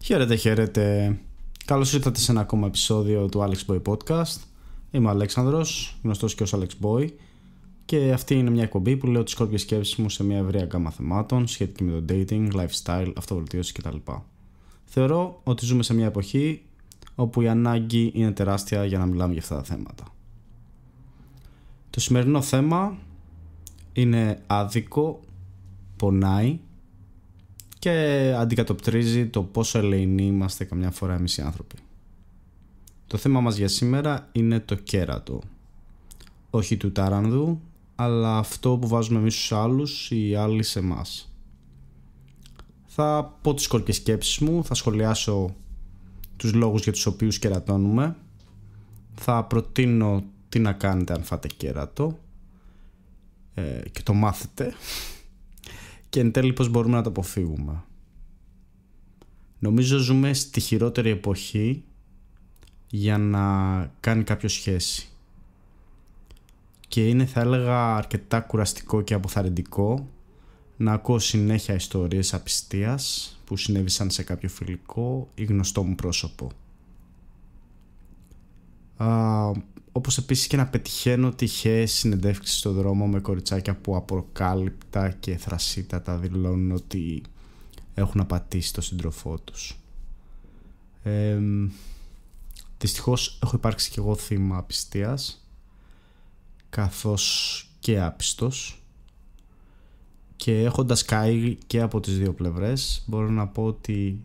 Χαίρετε, χαίρετε. Καλώς ήρθατε σε ένα ακόμα επεισόδιο του Alex Boy Podcast. Είμαι ο Αλέξανδρος, γνωστός και ως Alex Boy, και αυτή είναι μια εκπομπή που λέω τις σκόρπιες σκέψεις μου σε μια ευρεία γκάμα θεμάτων σχετική με το dating, lifestyle, αυτοβελτίωση κτλ. Θεωρώ ότι ζούμε σε μια εποχή όπου η ανάγκη είναι τεράστια για να μιλάμε για αυτά τα θέματα. Το σημερινό θέμα είναι άδικο, πονάει και αντικατοπτρίζει το πόσο ελεεινοί είμαστε καμιά φορά εμείς οι άνθρωποι. Το θέμα μας για σήμερα είναι το κέρατο. Όχι του τάρανδου, αλλά αυτό που βάζουμε εμείς στους άλλους ή οι άλλοι σε εμάς. Θα πω τις σκόρπιες σκέψεις μου, θα σχολιάσω τους λόγους για τους οποίους κερατώνουμε, θα προτείνω τι να κάνετε αν φάτε κέρατο και το μάθετε, και εν τέλει πώς μπορούμε να το αποφύγουμε. Νομίζω ζούμε στη χειρότερη εποχή για να κάνει κάποιο σχέση, και είναι, θα έλεγα, αρκετά κουραστικό και αποθαρρυντικό να ακούω συνέχεια ιστορίες απιστίας που συνέβησαν σε κάποιο φιλικό ή γνωστό μου πρόσωπο. Όπως επίσης και να πετυχαίνω τυχαίες συνεντεύξεις στον δρόμο με κοριτσάκια που αποκάλυπτα και θρασίτατα δηλώνουν ότι έχουν απατήσει τον σύντροφό τους. Δυστυχώς έχω υπάρξει και εγώ θύμα απιστίας, καθώς και άπιστος, και έχοντας καεί και από τις δύο πλευρές μπορώ να πω ότι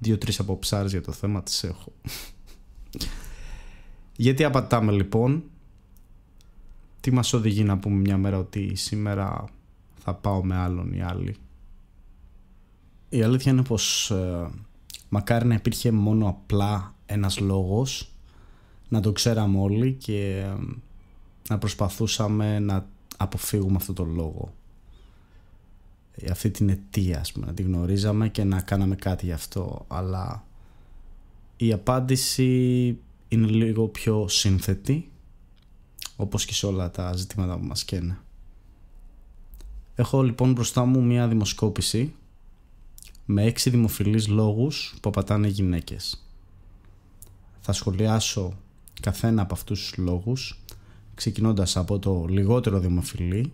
2-3 αποψάρες για το θέμα τις έχω. Γιατί απατάμε λοιπόν? Τι μας οδηγεί να πούμε μια μέρα ότι σήμερα θα πάω με άλλον ή άλλη? Η αλήθεια είναι πως μακάρι να υπήρχε μόνο απλά ένας λόγος, να το ξέραμε όλοι και να προσπαθούσαμε να αποφύγουμε αυτό το λόγο, αυτή την αιτία, ας πούμε, να τη γνωρίζαμε και να κάναμε κάτι γι' αυτό. Αλλά η απάντηση είναι λίγο πιο σύνθετη, όπως και σε όλα τα ζητήματα που μας καίνε. Έχω λοιπόν μπροστά μου μια δημοσκόπηση με 6 δημοφιλείς λόγους που απατάνε γυναίκες. Θα σχολιάσω καθένα από αυτούς τους λόγους, ξεκινώντας από το λιγότερο δημοφιλή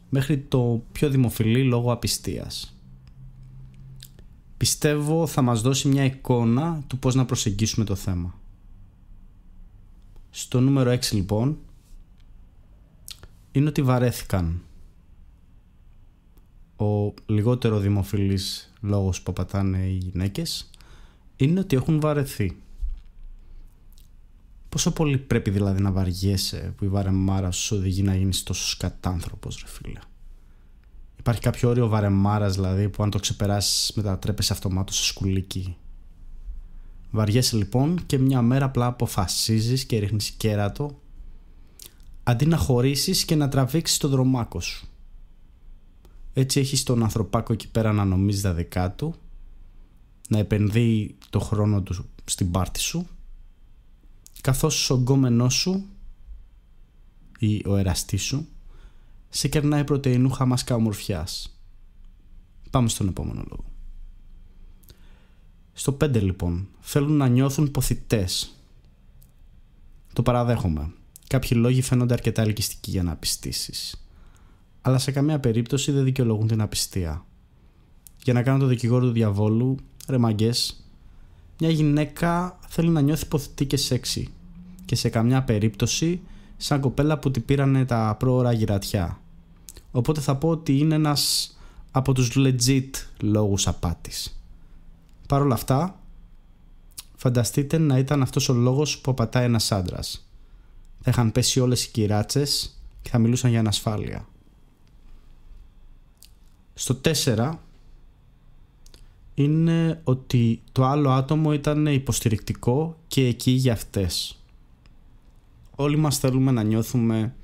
μέχρι το πιο δημοφιλή λόγο απιστίας. Πιστεύω θα μας δώσει μια εικόνα του πώς να προσεγγίσουμε το θέμα. Στο νούμερο 6 λοιπόν είναι ότι βαρέθηκαν. Ο λιγότερο δημοφιλής λόγος που απατάνε οι γυναίκες είναι ότι έχουν βαρεθεί. Πόσο πολύ πρέπει δηλαδή να βαριέσαι που η βαρεμάρα σου οδηγεί να γίνεις τόσο σκατάνθρωπος, ρε φίλε? Υπάρχει κάποιο όριο βαρεμάρας δηλαδή που αν το ξεπεράσεις μετατρέπεσαι αυτομάτως σε σκουλίκι? Βαριέσαι λοιπόν και μια μέρα απλά αποφασίζεις και ρίχνεις κέρατο, αντί να χωρίσεις και να τραβήξεις το δρομάκο σου. Έτσι έχεις τον ανθρωπάκο εκεί πέρα να νομίζει τα δικά του, να επενδύει το χρόνο του στην πάρτι σου, καθώς ο γκόμενός σου ή ο εραστής σου σε κερνάει πρωτεϊνούχα μάσκα ομορφιάς. Πάμε στον επόμενο λόγο. Στο 5 λοιπόν, θέλουν να νιώθουν ποθητές. Το παραδέχομαι. Κάποιοι λόγοι φαίνονται αρκετά ελκυστικοί για να απιστήσεις, αλλά σε καμία περίπτωση δεν δικαιολογούν την απιστία. Για να κάνω το δικηγόρο του διαβόλου, ρε μαγκές, μια γυναίκα θέλει να νιώθει ποθητή και σεξι, και σε καμιά περίπτωση σαν κοπέλα που την πήρανε τα πρόωρα γυρατιά. Οπότε θα πω ότι είναι ένας από τους legit λόγους απάτης. Παρ' όλα αυτά, φανταστείτε να ήταν αυτός ο λόγος που απατάει ένας άντρας. Θα είχαν πέσει όλες οι κυράτσες και θα μιλούσαν για ανασφάλεια. Στο 4 είναι ότι το άλλο άτομο ήταν υποστηρικτικό και εκεί για αυτές. Όλοι μας θέλουμε να νιώθουμε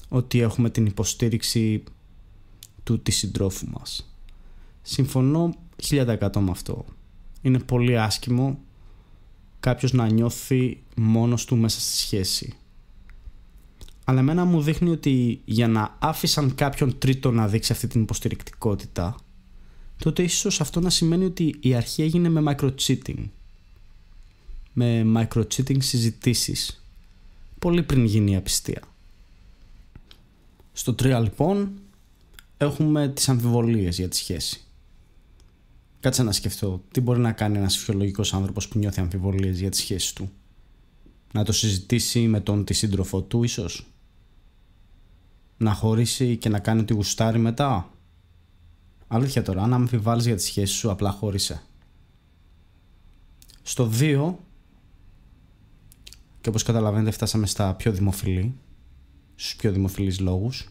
ότι έχουμε την υποστήριξη του τη συντρόφου μας. Συμφωνώ 1000% με αυτό. Είναι πολύ άσχημο κάποιος να νιώθει μόνος του μέσα στη σχέση. Αλλά εμένα μου δείχνει ότι για να άφησαν κάποιον τρίτο να δείξει αυτή την υποστηρικτικότητα, τότε ίσως αυτό να σημαίνει ότι η αρχή έγινε με micro-cheating. Με micro-cheating συζητήσεις, πολύ πριν γίνει η απιστία. Στο 3 λοιπόν έχουμε τις αμφιβολίες για τη σχέση. Κάτσε να σκεφτώ τι μπορεί να κάνει ένας φυσιολογικός άνθρωπος που νιώθει αμφιβολίες για τη σχέση του. Να το συζητήσει με τον τη σύντροφό του ίσως. Να χωρίσει και να κάνει ό,τι γουστάρει μετά. Αλήθεια τώρα, αν αμφιβάλλεις για τη σχέση σου, απλά χώρισε. Στο 2, και όπως καταλαβαίνετε φτάσαμε στα πιο δημοφιλή, στους πιο δημοφιλείς λόγους,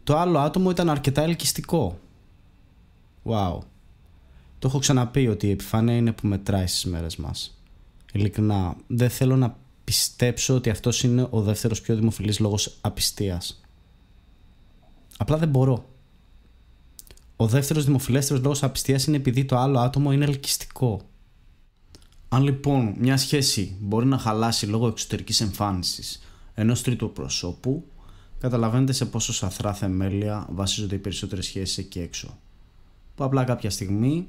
το άλλο άτομο ήταν αρκετά ελκυστικό. Wow. Το έχω ξαναπεί ότι η επιφάνεια είναι που μετράει στις μέρες μας. Ειλικρινά, δεν θέλω να πιστέψω ότι αυτός είναι ο δεύτερος πιο δημοφιλής λόγος απιστίας. Απλά δεν μπορώ. Ο δεύτερος δημοφιλέστερος λόγος απιστίας είναι επειδή το άλλο άτομο είναι ελκυστικό. Αν λοιπόν μια σχέση μπορεί να χαλάσει λόγω εξωτερικής εμφάνισης ενός τρίτου προσώπου, καταλαβαίνετε σε πόσο σαθρά θεμέλια βασίζονται οι περισσότερες σχέσεις εκεί έξω. Που απλά κάποια στιγμή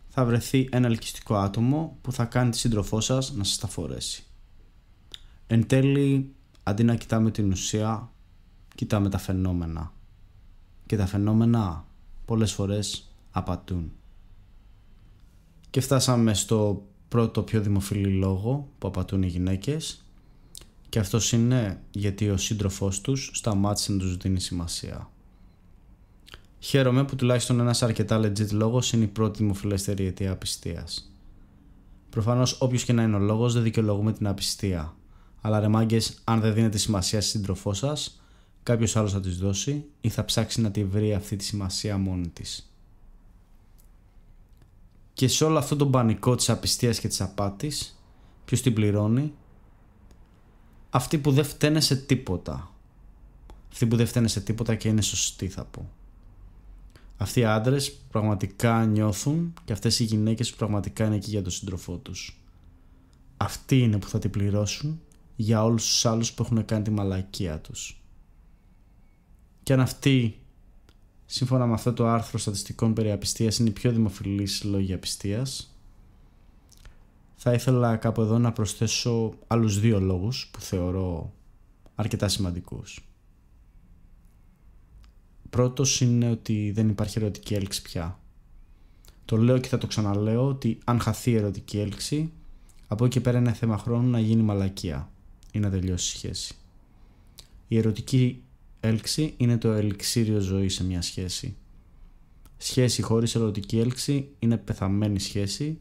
θα βρεθεί ένα ελκυστικό άτομο που θα κάνει τη σύντροφό σας να σας τα φορέσει. Εν τέλει, αντί να κοιτάμε την ουσία, κοιτάμε τα φαινόμενα. Και τα φαινόμενα πολλές φορές απατούν. Και φτάσαμε στο πρώτο πιο δημοφιλή λόγο που απατούν οι γυναίκες, και αυτός είναι γιατί ο σύντροφός τους σταμάτησε να τους δίνει σημασία. Χαίρομαι που τουλάχιστον ένας αρκετά legit λόγος είναι η πρώτη δημοφιλέστερη αιτία απιστίας. Προφανώς όποιος και να είναι ο λόγος δεν δικαιολογούμε την απιστία. Αλλά ρε μάγκες, αν δεν δίνετε σημασία στη σύντροφό σας, κάποιος άλλος θα της δώσει ή θα ψάξει να τη βρει αυτή τη σημασία μόνη της. Και σε όλο αυτό το πανικό της απιστίας και της απάτης, ποιος την πληρώνει? Αυτοί που δεν φταίνε σε τίποτα. Αυτοί που δεν φταίνε σε τίποτα και είναι σωστοί, θα πω. Αυτοί οι άντρες που πραγματικά νιώθουν και αυτές οι γυναίκες που πραγματικά είναι εκεί για τον σύντροφό τους. Αυτοί είναι που θα την πληρώσουν για όλους τους άλλους που έχουν κάνει τη μαλακία τους. Και αν αυτοί, σύμφωνα με αυτό το άρθρο στατιστικών περί απιστίας, είναι οι πιο δημοφιλείς λόγοι απιστίας, θα ήθελα κάπου εδώ να προσθέσω άλλους 2 λόγους που θεωρώ αρκετά σημαντικούς. Πρώτος είναι ότι δεν υπάρχει ερωτική έλξη πια. Το λέω και θα το ξαναλέω ότι αν χαθεί η ερωτική έλξη, από εκεί και πέρα είναι θέμα χρόνου να γίνει μαλακία ή να τελειώσει η σχέση. Η ερωτική έλξη είναι το ελιξίριο ζωή σε μια σχέση. Σχέση χωρίς ερωτική έλξη είναι πεθαμένη σχέση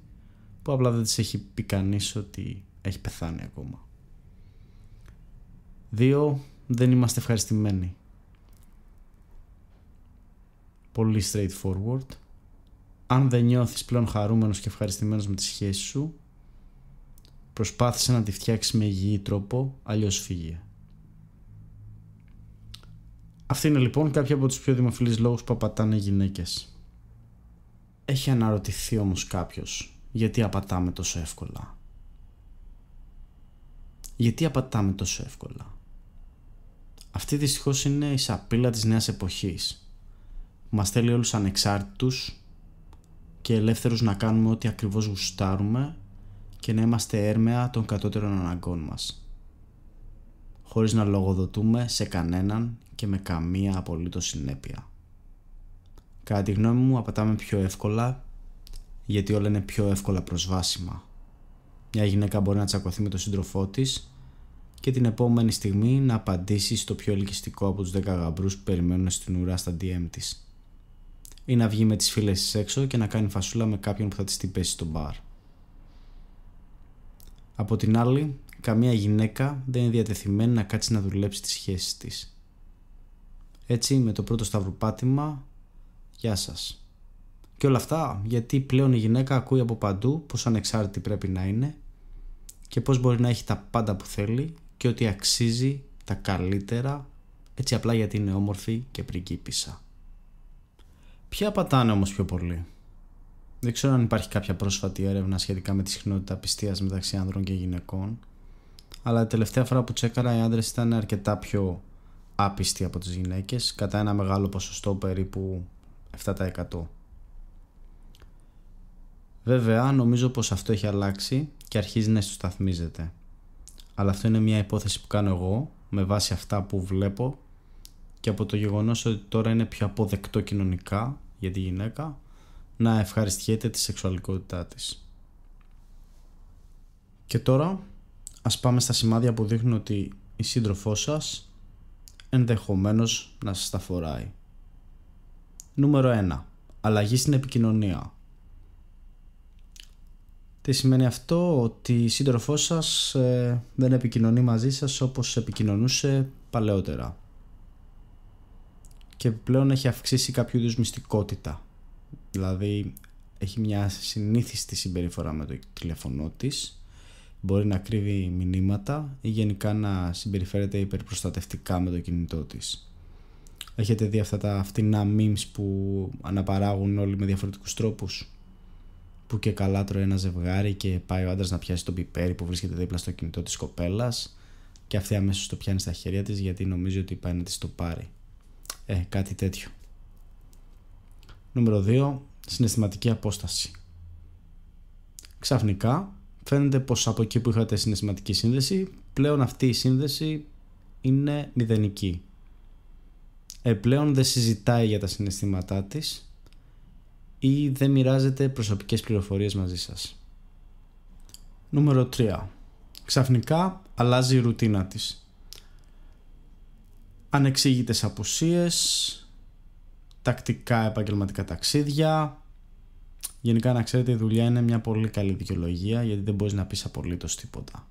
που απλά δεν της έχει πει κανείς ότι έχει πεθάνει ακόμα. 2. Δεν είμαστε ευχαριστημένοι. Πολύ straightforward. Αν δεν νιώθεις πλέον χαρούμενος και ευχαριστημένος με τη σχέση σου, προσπάθησε να τη φτιάξεις με υγιή τρόπο, αλλιώς φύγε. Αυτή είναι λοιπόν κάποια από τους πιο δημοφιλείς λόγους που απατάνε γυναίκες. Έχει αναρωτηθεί όμως κάποιος γιατί απατάμε τόσο εύκολα? Γιατί απατάμε τόσο εύκολα? Αυτή δυστυχώς είναι η σαπίλα της νέας εποχής. Μας θέλει όλους ανεξάρτητους και ελεύθερους να κάνουμε ό,τι ακριβώς γουστάρουμε και να είμαστε έρμεα των κατώτερων αναγκών μας, χωρίς να λογοδοτούμε σε κανέναν και με καμία απολύτως συνέπεια. Κατά τη γνώμη μου απατάμε πιο εύκολα γιατί όλα είναι πιο εύκολα προσβάσιμα. Μια γυναίκα μπορεί να τσακωθεί με τον σύντροφό της και την επόμενη στιγμή να απαντήσει στο πιο ελκυστικό από τους 10 γαμπρούς που περιμένουν στην ουρά στα DM της, ή να βγει με τις φίλες της έξω και να κάνει φασούλα με κάποιον που θα της την πέσει στο μπαρ. Από την άλλη, καμία γυναίκα δεν είναι διατεθειμένη να κάτσει να δουλέψει τις σχέσεις της. Έτσι, με το πρώτο σταυροπάτημα, γεια σας. Και όλα αυτά γιατί πλέον η γυναίκα ακούει από παντού πως ανεξάρτητη πρέπει να είναι και πως μπορεί να έχει τα πάντα που θέλει και ότι αξίζει τα καλύτερα, έτσι απλά γιατί είναι όμορφη και πριγκίπισσα. Ποια πατάνε όμως πιο πολύ? Δεν ξέρω αν υπάρχει κάποια πρόσφατη έρευνα σχετικά με τη συχνότητα απιστίας μεταξύ άνδρων και γυναικών, αλλά την τελευταία φορά που τσέκαρα οι άντρες ήταν αρκετά πιο άπιστοι από τις γυναίκες, κατά ένα μεγάλο ποσοστό, περίπου 7%. Βέβαια, νομίζω πως αυτό έχει αλλάξει και αρχίζει να ισοσταθμίζεται. Αλλά αυτό είναι μια υπόθεση που κάνω εγώ με βάση αυτά που βλέπω και από το γεγονός ότι τώρα είναι πιο αποδεκτό κοινωνικά για τη γυναίκα να ευχαριστιέται τη σεξουαλικότητά της. Και τώρα ας πάμε στα σημάδια που δείχνουν ότι η σύντροφός σας ενδεχομένως να σας τα φοράει. Νούμερο 1. Αλλαγή στην επικοινωνία. Τι σημαίνει αυτό? Ότι η σύντροφός σας δεν επικοινωνεί μαζί σας όπως επικοινωνούσε παλαιότερα. Και επιπλέον έχει αυξήσει κάποιο είδους μυστικότητα. Δηλαδή έχει μια συνήθιστη συμπεριφορά με το τηλέφωνό της. Μπορεί να κρύβει μηνύματα ή γενικά να συμπεριφέρεται υπερπροστατευτικά με το κινητό της. Έχετε δει αυτά τα φτηνά memes που αναπαράγουν όλοι με διαφορετικούς τρόπους? Που και καλά τρώει ένα ζευγάρι και πάει ο άντρας να πιάσει το πιπέρι που βρίσκεται δίπλα στο κινητό της κοπέλας και αυτή αμέσως το πιάνει στα χέρια της γιατί νομίζει ότι πάει να της το πάρει. Κάτι τέτοιο. Νούμερο 2. Συναισθηματική απόσταση. Ξαφνικά φαίνεται πως από εκεί που είχατε συναισθηματική σύνδεση, πλέον αυτή η σύνδεση είναι μηδενική. Πλέον δεν συζητάει για τα συναισθήματά της ή δεν μοιράζεται προσωπικές πληροφορίες μαζί σας. Νούμερο 3. Ξαφνικά αλλάζει η ρουτίνα της. Ανεξήγητες απουσίες, τακτικά επαγγελματικά ταξίδια. Γενικά να ξέρετε, η δουλειά είναι μια πολύ καλή δικαιολογία γιατί δεν μπορείς να πεις απολύτως τίποτα.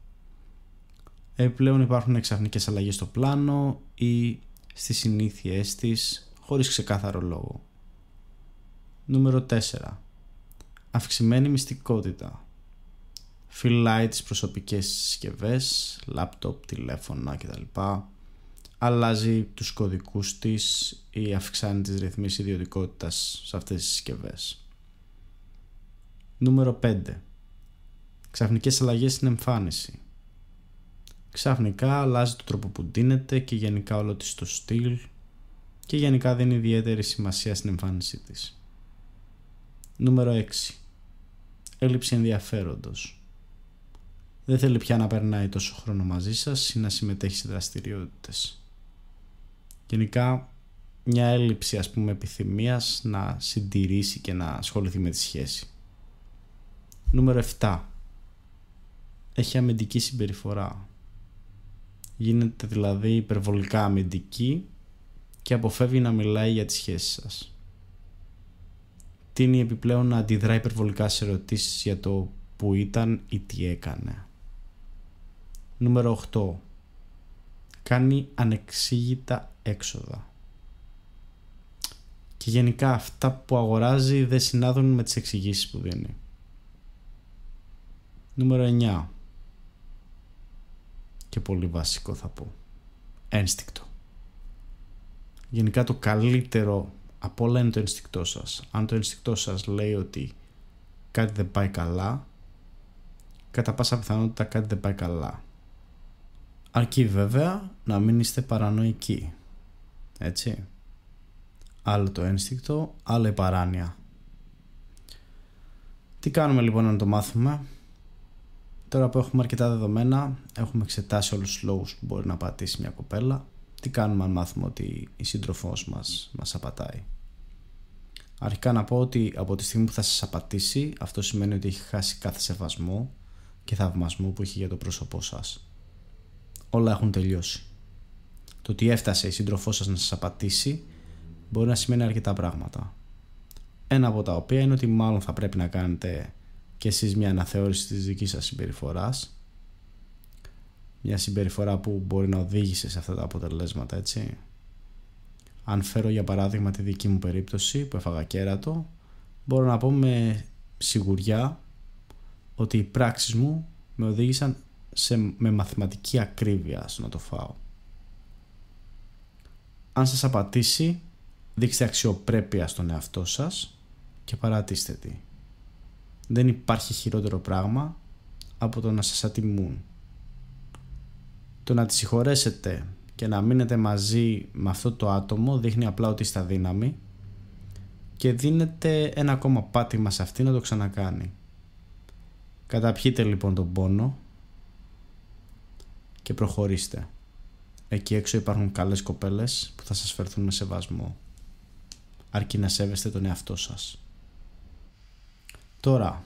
Πλέον υπάρχουν ξαφνικές αλλαγές στο πλάνο ή στις συνήθειές της χωρίς ξεκάθαρο λόγο. Νούμερο 4. Αυξημένη μυστικότητα. Φυλάει τις προσωπικές συσκευές, λάπτοπ, τηλέφωνα κτλ. Αλλάζει τους κωδικούς της ή αυξάνει τις ρυθμίσεις ιδιωτικότητας σε αυτές τις συσκευές. Νούμερο 5. Ξαφνικές αλλαγές στην εμφάνιση. Ξαφνικά αλλάζει το τρόπο που ντύνεται και γενικά όλο της το στυλ και γενικά δίνει ιδιαίτερη σημασία στην εμφάνισή της. Νούμερο 6. Έλλειψη ενδιαφέροντος. Δεν θέλει πια να περνάει τόσο χρόνο μαζί σας ή να συμμετέχει σε δραστηριότητες. Γενικά μια έλλειψη επιθυμίας να συντηρήσει και να ασχοληθεί με τη σχέση. Νούμερο 7. Έχει αμυντική συμπεριφορά. Γίνεται δηλαδή υπερβολικά αμυντική και αποφεύγει να μιλάει για τις σχέσεις σας. Τείνει επιπλέον να αντιδρά υπερβολικά σε ερωτήσεις για το που ήταν ή τι έκανε. Νούμερο 8. Κάνει ανεξήγητα έξοδα. Και γενικά αυτά που αγοράζει δεν συνάδουν με τις εξηγήσεις που δίνει. Νούμερο 9. Και πολύ βασικό θα πω. Ένστικτο. Γενικά το καλύτερο απ' όλα είναι το ένστικτό σας. Αν το ένστικτό σας λέει ότι κάτι δεν πάει καλά, κατά πάσα πιθανότητα κάτι δεν πάει καλά. Αρκεί βέβαια να μην είστε παρανοϊκοί. Έτσι. Άλλο το ένστικτο, άλλο η παράνοια. Τι κάνουμε λοιπόν να το μάθουμε? Τώρα που έχουμε αρκετά δεδομένα, έχουμε εξετάσει όλους τους λόγους που μπορεί να πατήσει μια κοπέλα. Τι κάνουμε αν μάθουμε ότι η σύντροφός μας απατάει? Αρχικά να πω ότι από τη στιγμή που θα σας απατήσει, αυτό σημαίνει ότι έχει χάσει κάθε σεβασμό και θαυμασμό που έχει για το πρόσωπό σας. Όλα έχουν τελειώσει. Το ότι έφτασε η σύντροφός σας να σας απατήσει μπορεί να σημαίνει αρκετά πράγματα. Ένα από τα οποία είναι ότι μάλλον θα πρέπει να κάνετε και εσείς μια αναθεώρηση της δικής σας συμπεριφοράς. Μια συμπεριφορά που μπορεί να οδήγησε σε αυτά τα αποτελέσματα, έτσι. Αν φέρω για παράδειγμα τη δική μου περίπτωση που έφαγα κέρατο, μπορώ να πω με σιγουριά ότι οι πράξεις μου με οδήγησαν με μαθηματική ακρίβεια στο να το φάω. Αν σας απατήσει, δείξτε αξιοπρέπεια στον εαυτό σας και παρατήστε τη. Δεν υπάρχει χειρότερο πράγμα από το να σας ατιμούν. Το να τη συγχωρέσετε και να μείνετε μαζί με αυτό το άτομο δείχνει απλά ότι είστε αδύναμοι και δίνετε ένα ακόμα πάτημα σε αυτή να το ξανακάνει. Καταπιείτε λοιπόν τον πόνο και προχωρήστε. Εκεί έξω υπάρχουν καλές κοπέλες που θα σας φερθούν με σεβασμό, αρκεί να σέβεστε τον εαυτό σας. Τώρα,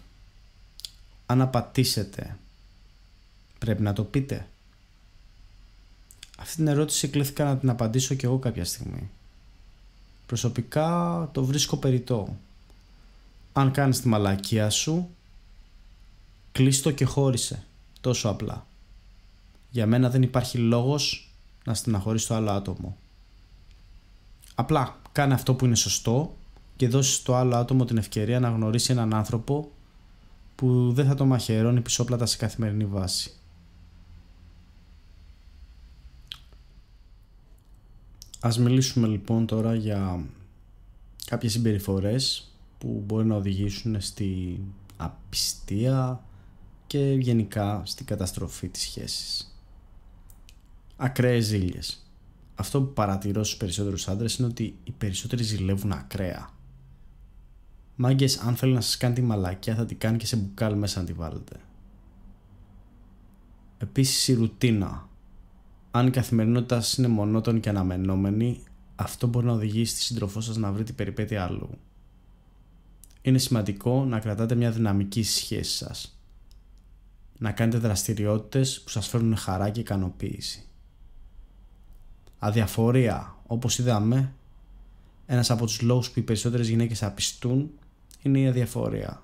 αν απατήσετε, πρέπει να το πείτε? Αυτή την ερώτηση κλήθηκα να την απαντήσω κι εγώ κάποια στιγμή. Προσωπικά το βρίσκω περιττό. Αν κάνεις τη μαλακία σου, κλείστο και χώρισε. Τόσο απλά. Για μένα δεν υπάρχει λόγος να στεναχωρείς το άλλο άτομο. Απλά κάνε αυτό που είναι σωστό και δώσεις στο άλλο άτομο την ευκαιρία να γνωρίσει έναν άνθρωπο που δεν θα το μαχαιρώνει πισόπλατα σε καθημερινή βάση. Ας μιλήσουμε λοιπόν τώρα για κάποιες συμπεριφορές που μπορεί να οδηγήσουν στη απιστία και γενικά στην καταστροφή της σχέσης. Ακραίες ζήλιες. Αυτό που παρατηρώ στους περισσότερους άντρες είναι ότι οι περισσότεροι ζηλεύουν ακραία. Μάγκες, αν θέλει να σας κάνει τη μαλακιά θα την κάνει και σε μπουκάλι μέσα να τη βάλετε. Επίσης η ρουτίνα. Αν η καθημερινότητα σας είναι μονότονη και αναμενόμενη, αυτό μπορεί να οδηγήσει τη σύντροφό σας να βρει την περιπέτεια αλλού. Είναι σημαντικό να κρατάτε μια δυναμική σχέση σας. Να κάνετε δραστηριότητες που σας φέρνουν χαρά και ικανοποίηση. Αδιαφορία. Όπως είδαμε, ένας από τους λόγους που οι περισσότερες γυναίκες απιστούν είναι η αδιαφορία.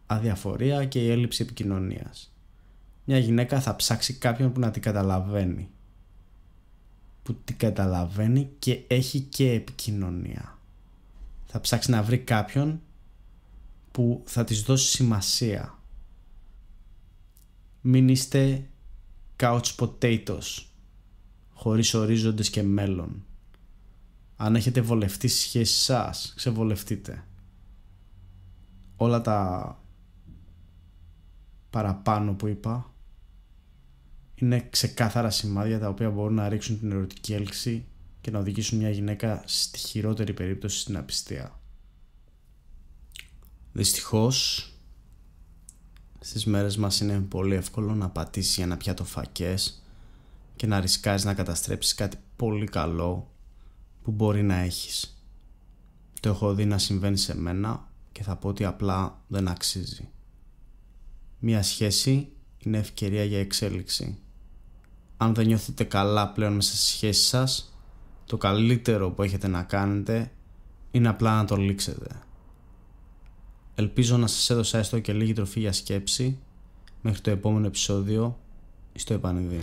Αδιαφορία και η έλλειψη επικοινωνίας. Μια γυναίκα θα ψάξει κάποιον που να την καταλαβαίνει. Που την καταλαβαίνει και έχει και επικοινωνία. Θα ψάξει να βρει κάποιον που θα της δώσει σημασία. Μην είστε couch potatoes, χωρίς ορίζοντες και μέλλον. Αν έχετε βολευτεί στη σχέση σας, ξεβολευτείτε. Όλα τα παραπάνω που είπα είναι ξεκάθαρα σημάδια τα οποία μπορούν να ρίξουν την ερωτική έλξη και να οδηγήσουν μια γυναίκα στη χειρότερη περίπτωση στην απιστία. Δυστυχώς στις μέρες μας είναι πολύ εύκολο να πατήσεις για ένα πιάτο φακές και να ρισκάρεις να καταστρέψεις κάτι πολύ καλό που μπορεί να έχεις. Το έχω δει να συμβαίνει σε μένα και θα πω ότι απλά δεν αξίζει. Μια σχέση είναι ευκαιρία για εξέλιξη. Αν δεν νιώθετε καλά πλέον μέσα στη σχέση σας, το καλύτερο που έχετε να κάνετε είναι απλά να το λήξετε. Ελπίζω να σας έδωσα έστω και λίγη τροφή για σκέψη. Μέχρι το επόμενο επεισόδιο, στο επανειδήν.